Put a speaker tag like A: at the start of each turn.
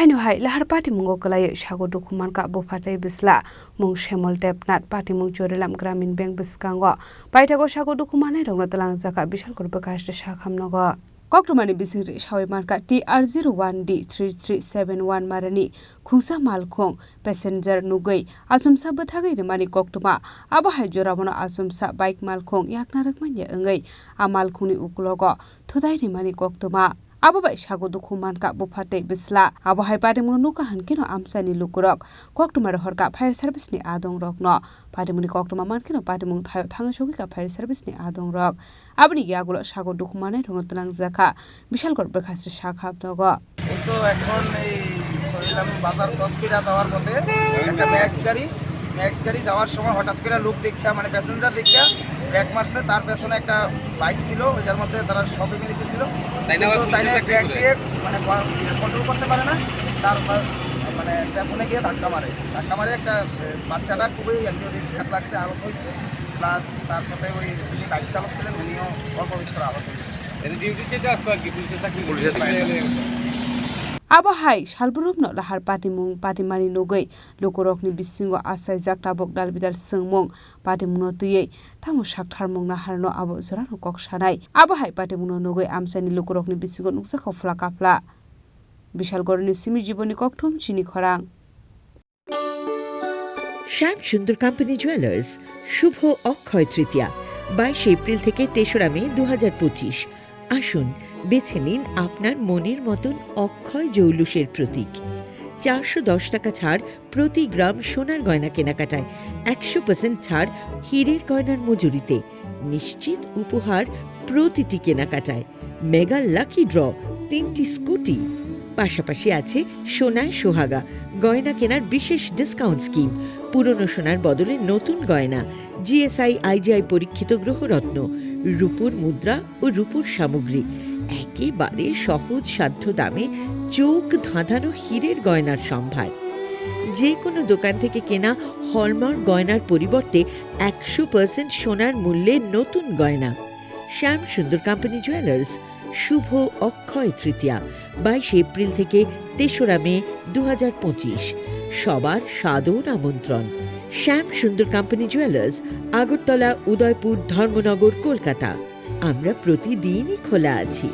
A: Haino Lahar Patimungo Kwlaiwi Sago Dukhumankha Bupha Bwsala mung Shemol Depnat Patimungo Jorelam Gramin Bank Bwskango Paitago Sago Dukhumanai rokno talangjaka Bishal Korba Kashta Sakhamnago Koktumani Bisingri Shawi Marka TR01D3371 Marani Khungsa Malkhong Passenger Nugui Asumsa Bathagai Mani Koktuma Abahai Joramono Asumsa Bike Malkhong Yaknarakmanya Engai Amalkhuni Ukulogo Thodai Mani Koktuma Ababai Sago Dukhumankha Bupha Bwsala Abahai Patimungo Nuka Hankino Amsani Lukurok Koktumar Horka Fire Service ni Adong Rokno Patimuni Koktuma Mankino Patimungo Thayo Thangasogika Fire Service ni Adong Rok Abni Yagulo Sago Dukhumanai rokno talangjaka Bishal Korba Kashta Sakhamnago
B: তো এখন এই সরিলাম বাজার 10 কিরা যাওয়ার পথে একটা max গাড়ি যাওয়ার সময় হঠাৎ করে লোক দেখা মানে প্যাসেঞ্জার দেখা ব্রেক মারছে তার পেছনে একটা বাইক ছিল ওটার মধ্যে তারা সবাই মিলে ছিল তাইনা ব্রেক দিয়ে মানে কন্ট্রোল করতে পারে না তার মানে পেছনে গিয়ে ধাক্কা মারে একটা বাচ্চাটা খুবই ইনজুরি লাগছে আহত হয়েছে প্লাস তার সাথে ওই যিনি বাইক চালক ছিলেন উনিও অল্প বিস্তর আহত হয়েছে এর ডিউটিতে আসতো আর কি পুলিশের চাকরি
A: Abahai Shalburumno Lahar Patimung Patimani Nugui Lukurokni Bisingo Asai Jaktabok Dalbidal Sungmung Patimuno Tuye Tamu Shaktarmung Naharno Abo Zorano Kokshanai Abahai Patimuno Nugui Amsani Lukurokni Bisingo Nuksako Flakapla Bishal Gorni Simi Jiboni Koktum Chini Khorang
C: শ্যাম সুন্দর company jewellers শুভ Akshaya Tritiya 22 April থেকে 3রা মে 2025 আসুন বেছে নিন আপনার মনের মতন অক্ষয় জৌলুসের প্রতীক 410 টাকা ছাড় প্রতি গ্রাম সোনার গয়না কেনাকাটায় 100% ছাড় হীরের গয়নার মজুরিতে নিশ্চিত উপহার প্রতিটি কেনাকাটায় মেগা লাকি ড্র 3টি স্কুটি পাশাপাশি আছে সোনায় সোহাগা গয়না কেনার বিশেষ ডিসকাউন্ট স্কিম পুরনো সোনার বদলে নতুন গয়না জিএসআই আইজিআই পরীক্ষিত গ্রহরত্ন রূপোর মুদ্রা ও রূপোর সামগ্রী একেবারে সহজ সাধ্য দামে চোখ ধাঁধানো হীরের গয়নার সম্ভার যে কোনো দোকান থেকে কেনা হলমার্ক গয়নার পরিবর্তে 100% সোনার মূল্যে নতুন গয়না শ্যাম সুন্দর কোম্পানি জুয়েলার্স শুভ অক্ষয় তৃতীয়া 22 এপ্রিল থেকে 3রা মে 2025 সবার সাদর আমন্ত্রণ শ্যাম সুন্দর কোম্পানি জুয়েলার্স আগরতলা উদয়পুর ধর্মনগর কলকাতা আমরা প্রতিদিনই খোলা আছি